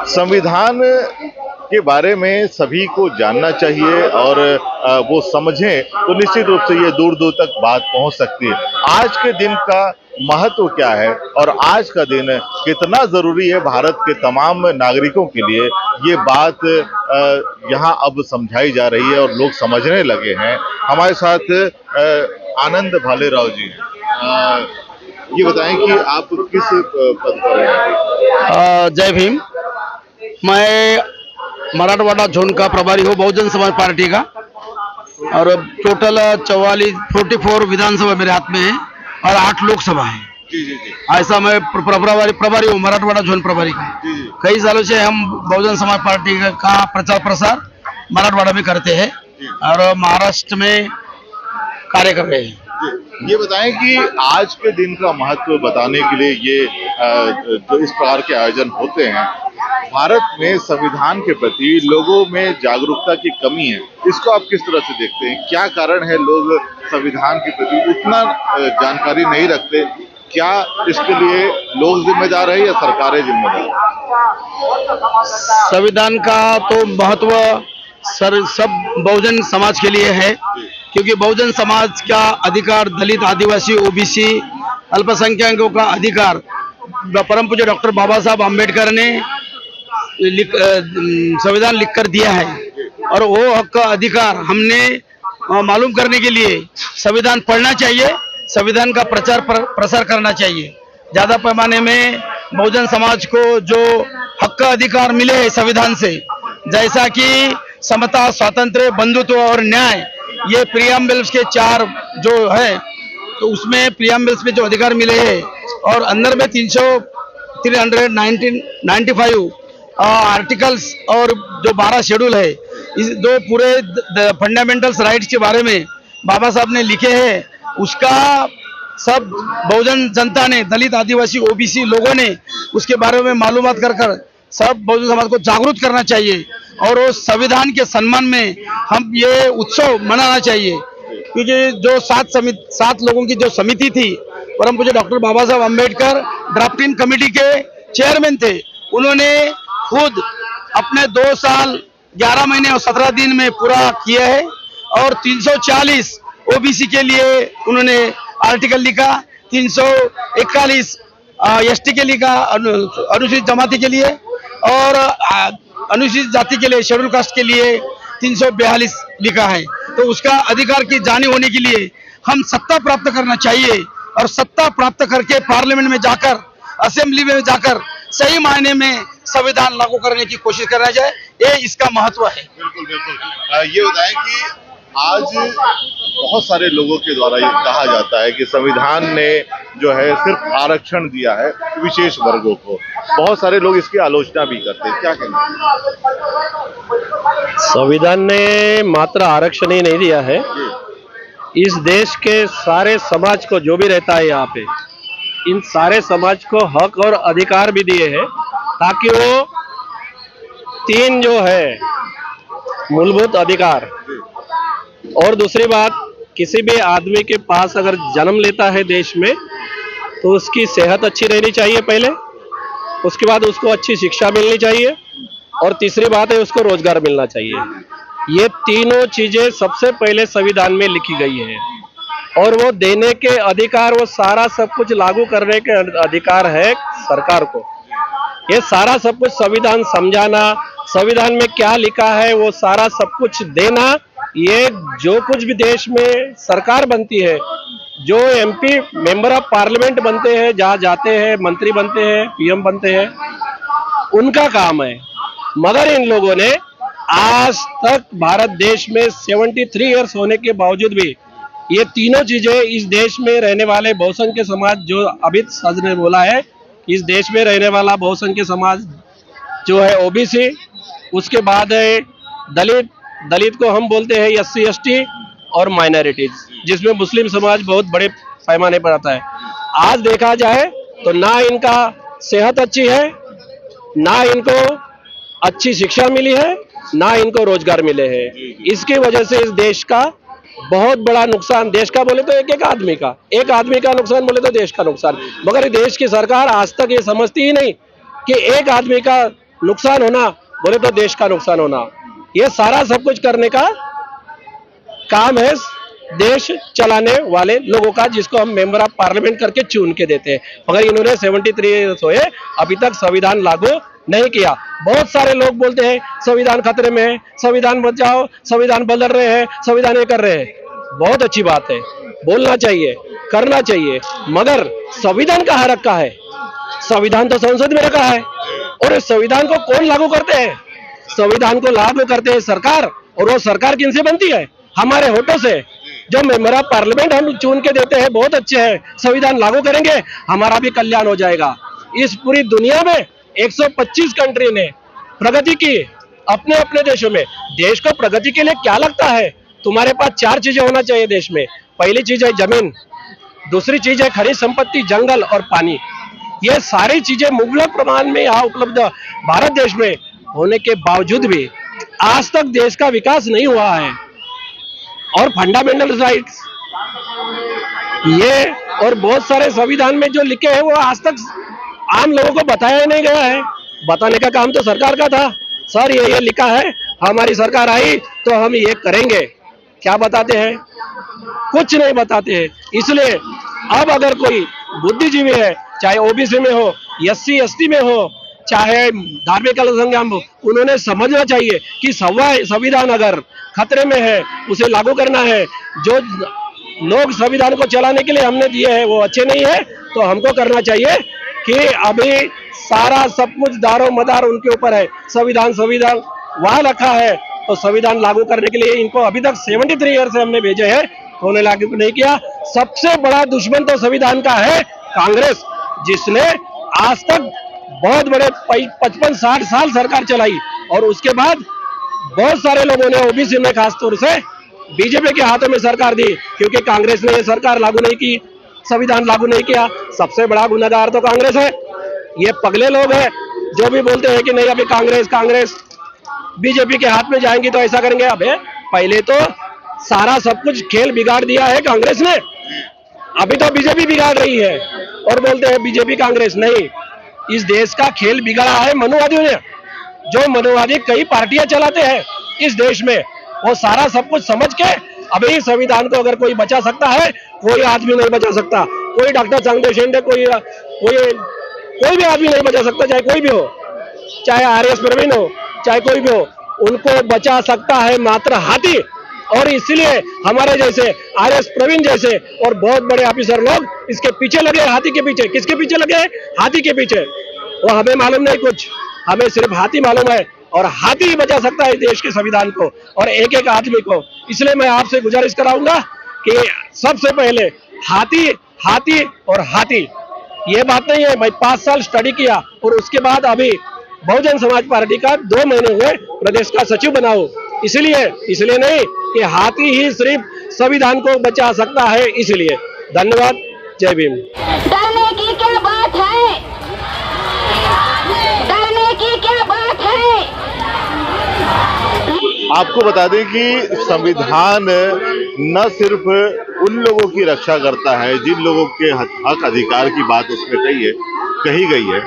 संविधान के बारे में सभी को जानना चाहिए और वो समझें तो निश्चित रूप से ये दूर दूर तक बात पहुंच सकती है। आज के दिन का महत्व क्या है और आज का दिन कितना जरूरी है भारत के तमाम नागरिकों के लिए, ये बात यहाँ अब समझाई जा रही है और लोग समझने लगे हैं। हमारे साथ आनंद भालेराव जी हैं। ये बताएं कि आप किस पद पर हैं? जय भीम। मैं मराठवाड़ा जोन का प्रभारी हूँ बहुजन समाज पार्टी का, और टोटल 44 विधानसभा मेरे हाथ में है और 8 लोकसभा है। जी जी जी। ऐसा मैं प्रभारी हूँ मराठवाड़ा जोन प्रभारी का। जी जी। कई सालों से हम बहुजन समाज पार्टी का प्रचार प्रसार मराठवाड़ा में करते हैं और महाराष्ट्र में कार्य कर रहे हैं। ये बताएं कि आज के दिन का महत्व बताने के लिए ये जो इस प्रकार के आयोजन होते हैं, भारत में संविधान के प्रति लोगों में जागरूकता की कमी है, इसको आप किस तरह से देखते हैं? क्या कारण है लोग संविधान के प्रति उतना जानकारी नहीं रखते? क्या इसके लिए लोग जिम्मेदार है या सरकारें जिम्मेदार? संविधान का तो महत्व सब बहुजन समाज के लिए है, क्योंकि बहुजन समाज का अधिकार, दलित, आदिवासी, ओबीसी, अल्पसंख्यकों का अधिकार परम पूज्य डॉक्टर बाबा साहब अम्बेडकर ने संविधान लिखकर दिया है, और वो हक का अधिकार हमने मालूम करने के लिए संविधान पढ़ना चाहिए, संविधान का प्रचार प्रसार करना चाहिए। ज्यादा पैमाने में बहुजन समाज को जो हक का अधिकार मिले हैं संविधान से, जैसा कि समता, स्वातंत्र्य, बंधुत्व और न्याय, ये प्रियम्बल्स के 4 जो है, तो उसमें प्रियम्बल्स में जो अधिकार मिले हैं और अंदर में 395 आर्टिकल्स और जो 12 शेड्यूल है, इस दो पूरे फंडामेंटल्स राइट्स के बारे में बाबा साहब ने लिखे हैं, उसका सब बहुजन जनता ने, दलित, आदिवासी, ओबीसी लोगों ने उसके बारे में मालूमात कर सब बहुजन समाज को जागरूक करना चाहिए, और वो संविधान के सम्मान में हम ये उत्सव मनाना चाहिए। क्योंकि जो 7 लोगों की जो समिति थी, परम पूज्य डॉक्टर बाबा साहब अम्बेडकर ड्राफ्टिंग कमेटी के चेयरमैन थे, उन्होंने खुद अपने 2 साल 11 महीने और 17 दिन में पूरा किया है, और 340 ओबीसी के लिए उन्होंने आर्टिकल लिखा, 341 एसटी के लिखा, अनुसूचित जमाती के लिए, और अनुसूचित जाति के लिए, शेड्यूल कास्ट के लिए 342 लिखा है। तो उसका अधिकार की जानी होने के लिए हम सत्ता प्राप्त करना चाहिए, और सत्ता प्राप्त करके पार्लियामेंट में जाकर, असेंबली में जाकर सही मायने में संविधान लागू करने की कोशिश करना चाहिए। ये इसका महत्व है। बिल्कुल बिल्कुल। ये बताएं कि आज बहुत सारे लोगों के द्वारा ये कहा जाता है कि संविधान ने जो है सिर्फ आरक्षण दिया है विशेष वर्गों को, बहुत सारे लोग इसकी आलोचना भी करते हैं, क्या कहना? संविधान ने मात्र आरक्षण ही नहीं दिया है, इस देश के सारे समाज को जो भी रहता है यहाँ पे, इन सारे समाज को हक और अधिकार भी दिए हैं, ताकि वो 3 जो है मूलभूत अधिकार, और दूसरी बात, किसी भी आदमी के पास अगर जन्म लेता है देश में, तो उसकी सेहत अच्छी रहनी चाहिए पहले, उसके बाद उसको अच्छी शिक्षा मिलनी चाहिए, और तीसरी बात है उसको रोजगार मिलना चाहिए। ये तीनों चीजें सबसे पहले संविधान में लिखी गई है, और वो देने के अधिकार, वो सारा सब कुछ लागू करने के अधिकार है सरकार को। ये सारा सब कुछ संविधान समझाना, संविधान में क्या लिखा है वो सारा सब कुछ देना, ये जो कुछ भी देश में सरकार बनती है, जो एमपी मेंबर ऑफ पार्लियामेंट बनते हैं, जहाँ जाते हैं, मंत्री बनते हैं, पीएम बनते हैं, उनका काम है। मगर इन लोगों ने आज तक भारत देश में 73 इयर्स होने के बावजूद भी ये तीनों चीजें इस देश में रहने वाले बहुसंख्य समाज, जो अभी सज ने बोला है, इस देश में रहने वाला बहुसंख्य समाज जो है ओबीसी, उसके बाद है दलित को हम बोलते हैं एससी एसटी, और माइनॉरिटीज, जिसमें मुस्लिम समाज बहुत बड़े पैमाने पर आता है। आज देखा जाए तो ना इनका सेहत अच्छी है, ना इनको अच्छी शिक्षा मिली है, ना इनको रोजगार मिले हैं। इसकी वजह से इस देश का बहुत बड़ा नुकसान, देश का बोले तो एक आदमी का नुकसान बोले तो देश का नुकसान, मगर देश की सरकार आज तक ये समझती ही नहीं कि एक आदमी का नुकसान होना बोले तो देश का नुकसान होना, ये सारा सब कुछ करने का काम है देश चलाने वाले लोगों का, जिसको हम मेंबर ऑफ पार्लियामेंट करके चुन के देते हैं। मगर इन्होंने 73 ईयर्स हुए अभी तक संविधान लागू नहीं किया। बहुत सारे लोग बोलते हैं संविधान खतरे में है, संविधान बचाओ, संविधान बदल रहे हैं, संविधान ये कर रहे हैं। बहुत अच्छी बात है, बोलना चाहिए, करना चाहिए, मगर संविधान कहाँ रखा है? संविधान तो संसद में रखा है, और इस संविधान को कौन लागू करते हैं? संविधान को लागू करते हैं सरकार, और वो सरकार किनसे बनती है? हमारे वोटों से। जो मेंबर ऑफ पार्लियामेंट हम चुन के देते हैं बहुत अच्छे हैं, संविधान लागू करेंगे हमारा भी कल्याण हो जाएगा। इस पूरी दुनिया में 125 कंट्री ने प्रगति की अपने अपने देशों में। देश को प्रगति के लिए क्या लगता है? तुम्हारे पास 4 चीजें होना चाहिए देश में। पहली चीज है जमीन, दूसरी चीज है खनिज संपत्ति, जंगल और पानी। ये सारी चीजें मुबलक प्रमाण में यहाँ उपलब्ध भारत देश में होने के बावजूद भी आज तक देश का विकास नहीं हुआ है। और फंडामेंटल राइट्स ये और बहुत सारे संविधान में जो लिखे हैं वो आज तक आम लोगों को बताया नहीं गया है। बताने का काम तो सरकार का था। सर ये लिखा है, हमारी सरकार आई तो हम ये करेंगे। क्या बताते हैं? कुछ नहीं बताते हैं। इसलिए अब अगर कोई बुद्धिजीवी है, चाहे ओबीसी में हो, एससी एसटी में हो, चाहे धार्मिक अल्पसंख्यक हो, उन्होंने समझना चाहिए कि संविधान अगर खतरे में है उसे लागू करना है। जो लोग संविधान को चलाने के लिए हमने दिए हैं वो अच्छे नहीं है, तो हमको करना चाहिए कि अभी सारा सब कुछ दारो मदार उनके ऊपर है। संविधान वहां रखा है, तो संविधान लागू करने के लिए इनको अभी तक 73 ईयर से हमने भेजे हैं, तो उन्हें लागू नहीं किया। सबसे बड़ा दुश्मन तो संविधान का है कांग्रेस, जिसने आज तक बहुत बड़े 55-60 साल सरकार चलाई, और उसके बाद बहुत सारे लोगों ने ओबीसी में खासतौर से बीजेपी के हाथों में सरकार दी, क्योंकि कांग्रेस ने ये सरकार लागू नहीं की, संविधान लागू नहीं किया। सबसे बड़ा गुनहगार तो कांग्रेस है। ये पगले लोग हैं जो भी बोलते हैं कि नहीं अभी कांग्रेस बीजेपी के हाथ में जाएंगी तो ऐसा करेंगे। अबे पहले तो सारा सब कुछ खेल बिगाड़ दिया है कांग्रेस ने, अभी तो बीजेपी बिगाड़ रही है और बोलते हैं बीजेपी कांग्रेस। नहीं, इस देश का खेल बिगाड़ा है मनुवादियों ने। जो मनुवादी कई पार्टियां चलाते हैं इस देश में, वो सारा सब कुछ समझ के अभी संविधान को अगर कोई बचा सकता है, कोई आदमी नहीं बचा सकता। कोई डॉक्टर चांगदेव शेंडे कोई भी आदमी नहीं बचा सकता, चाहे कोई भी हो, चाहे आरएस प्रवीण हो, चाहे कोई भी हो, उनको बचा सकता है मात्र हाथी। और इसलिए हमारे जैसे आरएस प्रवीण जैसे और बहुत बड़े ऑफिसर लोग इसके पीछे लगे, हाथी के पीछे। किसके पीछे लगे? हाथी के पीछे। वो हमें मालूम नहीं कुछ, हमें सिर्फ हाथी मालूम है, और हाथी ही बचा सकता है देश के संविधान को और एक एक आदमी को। इसलिए मैं आपसे गुजारिश कराऊंगा कि सबसे पहले हाथी और हाथी, ये बात नहीं है। मैं 5 साल स्टडी किया और उसके बाद अभी बहुजन समाज पार्टी का 2 महीने हुए प्रदेश का सचिव बनाऊं। इसलिए नहीं कि हाथी ही सिर्फ संविधान को बचा सकता है। इसलिए धन्यवाद, जय भीम। डरने की क्या बात है? डरने की क्या बात है? आपको बता दें कि संविधान न सिर्फ उन लोगों की रक्षा करता है जिन लोगों के हक अधिकार की बात उसमें कही गई है,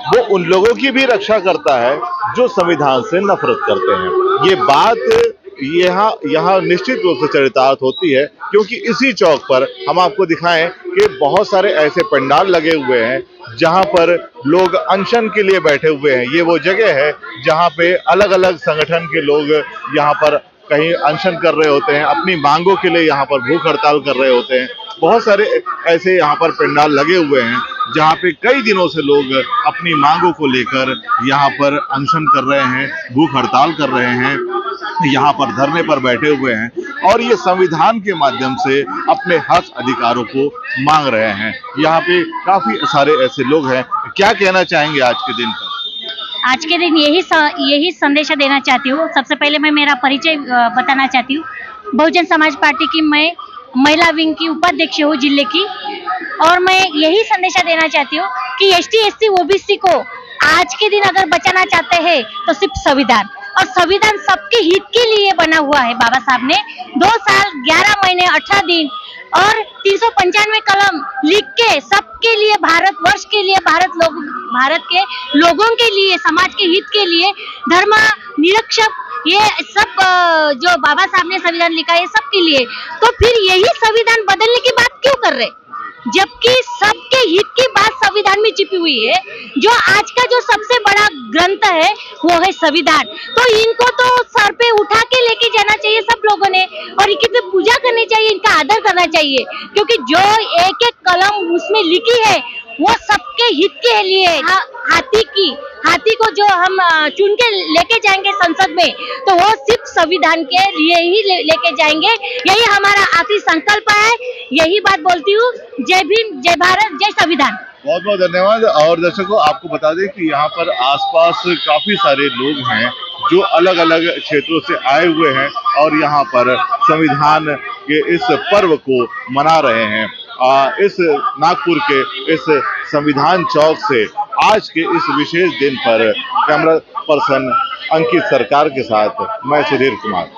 वो उन लोगों की भी रक्षा करता है जो संविधान से नफरत करते हैं। ये बात यहाँ निश्चित रूप से चरितार्थ होती है, क्योंकि इसी चौक पर हम आपको दिखाएं कि बहुत सारे ऐसे पंडाल लगे हुए हैं जहां पर लोग अनशन के लिए बैठे हुए हैं। ये वो जगह है जहां पे अलग अलग संगठन के लोग यहाँ पर कहीं अनशन कर रहे होते हैं, अपनी मांगों के लिए यहाँ पर भूख हड़ताल कर रहे होते हैं। बहुत सारे ऐसे यहाँ पर पंडाल लगे हुए हैं जहाँ पे कई दिनों से लोग अपनी मांगों को लेकर यहाँ पर अनशन कर रहे हैं, भूख हड़ताल कर रहे हैं, यहाँ पर धरने पर बैठे हुए हैं और ये संविधान के माध्यम से अपने हक अधिकारों को मांग रहे हैं। यहाँ पे काफी सारे ऐसे लोग हैं। क्या कहना चाहेंगे आज के दिन पर? आज के दिन यही संदेश देना चाहती हूँ। सबसे पहले मैं मेरा परिचय बताना चाहती हूँ। बहुजन समाज पार्टी की मैं महिला विंग की उपाध्यक्ष हूँ जिले की, और मैं यही संदेश देना चाहती हूँ कि एसटी एससी ओबीसी को आज के दिन अगर बचाना चाहते हैं तो सिर्फ संविधान, और संविधान सबके हित के लिए बना हुआ है। बाबा साहब ने 2 साल 11 महीने 18 दिन और 395 कलम लिख के सबके लिए, भारत वर्ष के लिए, भारत लोग भारत के लोगों के लिए, समाज के हित के लिए धर्म निरक्षक ये सब जो बाबा साहब ने संविधान लिखा है सबके लिए, तो फिर यही संविधान बदलने की बात क्यों कर रहे, जबकि सबके हित की बात संविधान में छिपी हुई है। जो आज का जो सबसे बड़ा ग्रंथ है वो है संविधान, तो इनको तो सर पे उठा के लेके जाना चाहिए सब लोगों ने, और इनकी तो पूजा करनी चाहिए, इनका आदर करना चाहिए, क्योंकि जो एक एक कलम उसमें लिखी है वो सबके हित के लिए। हाथी को जो हम चुन के लेके जाएंगे संसद में, तो वो सिर्फ संविधान के लिए ही लेके जाएंगे, यही हमारा आखिरी संकल्प है। यही बात बोलती हूँ। जय भीम, जय भारत, जय संविधान। बहुत बहुत धन्यवाद। और दर्शकों, आपको बता दें कि यहाँ पर आसपास काफी सारे लोग हैं जो अलग अलग क्षेत्रों से आए हुए हैं और यहाँ पर संविधान के इस पर्व को मना रहे हैं। इस नागपुर के इस संविधान चौक से आज के इस विशेष दिन पर कैमरा पर्सन अंकित सरकार के साथ मैं सुधीर कुमार।